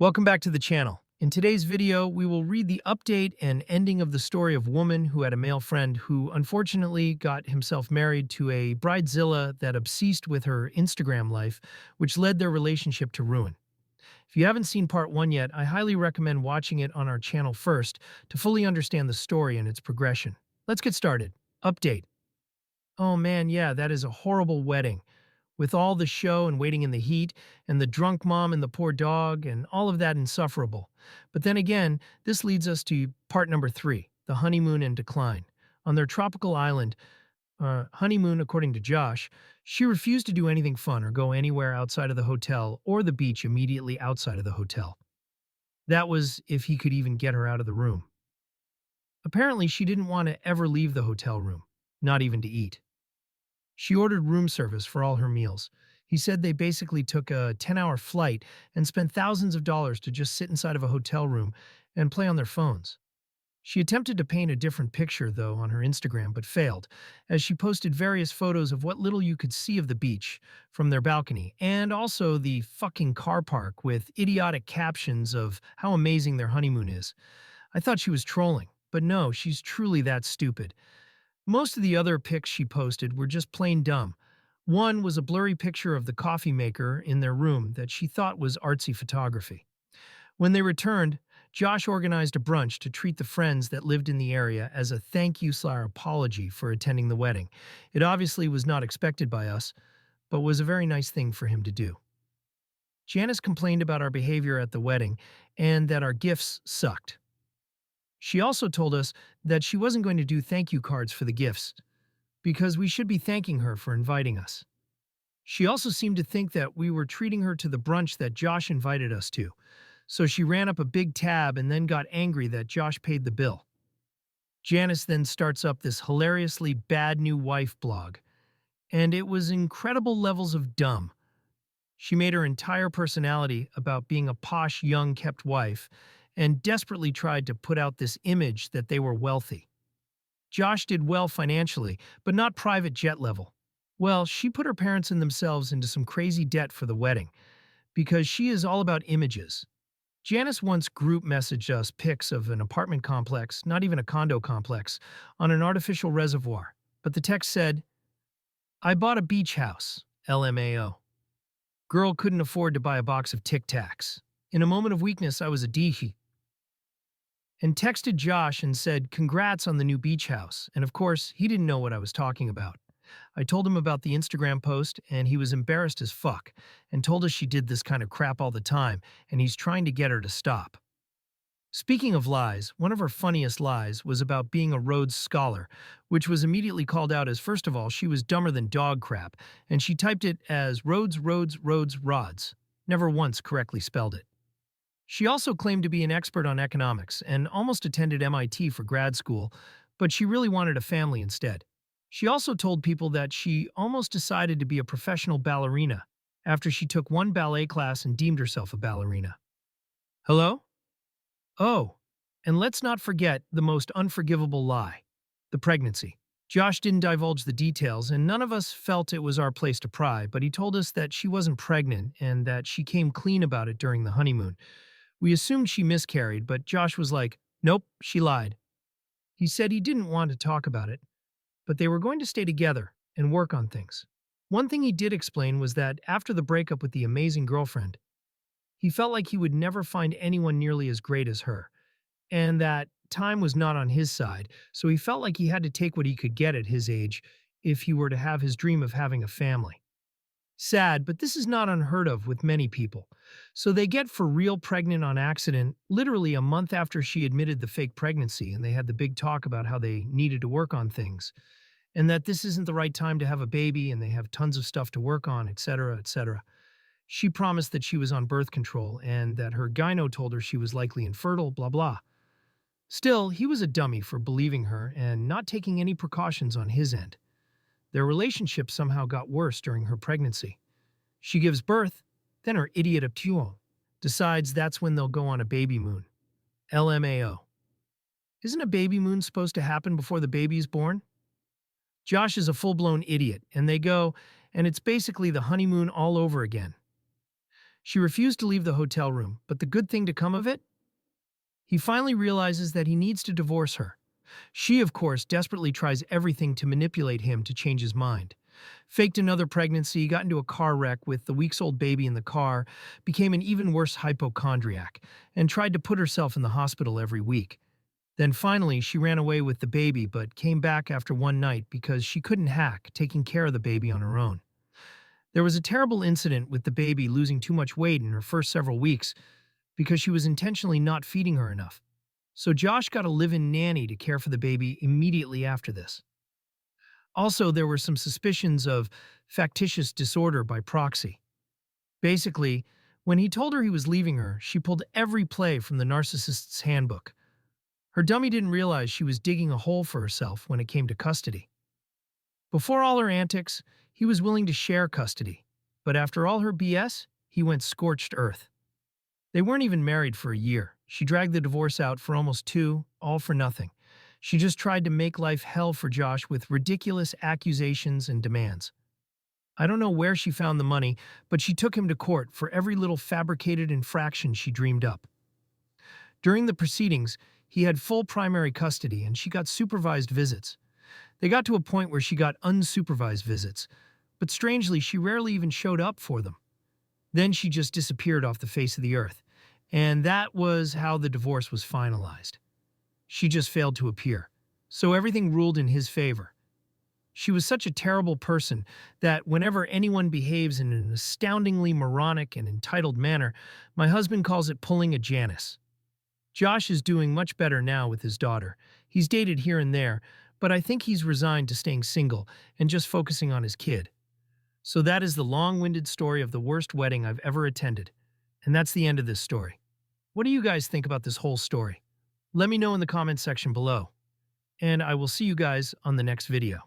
Welcome back to the channel. In today's video, we will read the update and ending of the story of a woman who had a male friend who unfortunately got himself married to a bridezilla that obsessed with her Instagram life, which led their relationship to ruin. If you haven't seen part 1 yet, I highly recommend watching it on our channel first to fully understand the story and its progression. Let's get started. Update. Oh man, yeah, that is a horrible wedding. With all the show and waiting in the heat, and the drunk mom and the poor dog, and all of that insufferable. But then again, this leads us to part number 3, the honeymoon and decline. On their tropical island, honeymoon, according to Josh, she refused to do anything fun or go anywhere outside of the hotel or the beach immediately outside of the hotel. That was if he could even get her out of the room. Apparently, she didn't want to ever leave the hotel room, not even to eat. She ordered room service for all her meals. He said they basically took a 10-hour flight and spent thousands of dollars to just sit inside of a hotel room and play on their phones. She attempted to paint a different picture, though, on her Instagram, but failed, as she posted various photos of what little you could see of the beach from their balcony, and also the fucking car park with idiotic captions of how amazing their honeymoon is. I thought she was trolling, but no, she's truly that stupid. Most of the other pics she posted were just plain dumb. One was a blurry picture of the coffee maker in their room that she thought was artsy photography. When they returned, Josh organized a brunch to treat the friends that lived in the area as a thank you/apology for attending the wedding. It obviously was not expected by us, but was a very nice thing for him to do. Janice complained about our behavior at the wedding and that our gifts sucked. She also told us that she wasn't going to do thank you cards for the gifts, because we should be thanking her for inviting us. She also seemed to think that we were treating her to the brunch that Josh invited us to, so she ran up a big tab and then got angry that Josh paid the bill. Janice then starts up this hilariously bad new wife blog, and it was incredible levels of dumb. She made her entire personality about being a posh, young, kept wife, and desperately tried to put out this image that they were wealthy. Josh did well financially, but not private jet level. Well, she put her parents and themselves into some crazy debt for the wedding, because she is all about images. Janice once group messaged us pics of an apartment complex, not even a condo complex, on an artificial reservoir, but the text said, "I bought a beach house, LMAO. Girl couldn't afford to buy a box of Tic Tacs. In a moment of weakness, I was a dihi." And texted Josh and said, "Congrats on the new beach house." And of course, he didn't know what I was talking about. I told him about the Instagram post, and he was embarrassed as fuck, and told us she did this kind of crap all the time, and he's trying to get her to stop. Speaking of lies, one of her funniest lies was about being a Rhodes Scholar, which was immediately called out as, first of all, she was dumber than dog crap, and she typed it as Rhodes, Rhodes, Rhodes, Rods, never once correctly spelled it. She also claimed to be an expert on economics and almost attended MIT for grad school, but she really wanted a family instead. She also told people that she almost decided to be a professional ballerina after she took one ballet class and deemed herself a ballerina. Hello? Oh, and let's not forget the most unforgivable lie, the pregnancy. Josh didn't divulge the details, and none of us felt it was our place to pry, but he told us that she wasn't pregnant and that she came clean about it during the honeymoon. We assumed she miscarried, but Josh was like, "Nope, she lied." He said he didn't want to talk about it, but they were going to stay together and work on things. One thing he did explain was that after the breakup with the amazing girlfriend, he felt like he would never find anyone nearly as great as her, and that time was not on his side, so he felt like he had to take what he could get at his age if he were to have his dream of having a family. Sad, but this is not unheard of with many people. So they get for real pregnant on accident literally a month after she admitted the fake pregnancy, and they had the big talk about how they needed to work on things, and that this isn't the right time to have a baby, and they have tons of stuff to work on, etc., etc. She promised that she was on birth control and that her gyno told her she was likely infertile, blah blah. Still, he was a dummy for believing her and not taking any precautions on his end. Their relationship somehow got worse during her pregnancy. She gives birth, then her idiot Aptuo decides that's when they'll go on a baby moon. LMAO. Isn't a baby moon supposed to happen before the baby is born? Josh is a full-blown idiot, and they go, and it's basically the honeymoon all over again. She refused to leave the hotel room, but the good thing to come of it? He finally realizes that he needs to divorce her. She, of course, desperately tries everything to manipulate him to change his mind. Faked another pregnancy, got into a car wreck with the weeks-old baby in the car, became an even worse hypochondriac, and tried to put herself in the hospital every week. Then finally, she ran away with the baby but came back after one night because she couldn't hack taking care of the baby on her own. There was a terrible incident with the baby losing too much weight in her first several weeks because she was intentionally not feeding her enough. So Josh got a live-in nanny to care for the baby immediately after this. Also, there were some suspicions of factitious disorder by proxy. Basically, when he told her he was leaving her, she pulled every play from the narcissist's handbook. Her dummy didn't realize she was digging a hole for herself when it came to custody. Before all her antics, he was willing to share custody. But after all her BS, he went scorched earth. They weren't even married for a year. She dragged the divorce out for almost 2, all for nothing. She just tried to make life hell for Josh with ridiculous accusations and demands. I don't know where she found the money, but she took him to court for every little fabricated infraction she dreamed up. During the proceedings, he had full primary custody and she got supervised visits. They got to a point where she got unsupervised visits, but strangely, she rarely even showed up for them. Then she just disappeared off the face of the earth, and that was how the divorce was finalized. She just failed to appear, so everything ruled in his favor. She was such a terrible person that whenever anyone behaves in an astoundingly moronic and entitled manner, my husband calls it pulling a Janice. Josh is doing much better now with his daughter. He's dated here and there, but I think he's resigned to staying single and just focusing on his kid. So that is the long-winded story of the worst wedding I've ever attended. And that's the end of this story. What do you guys think about this whole story? Let me know in the comments section below. And I will see you guys on the next video.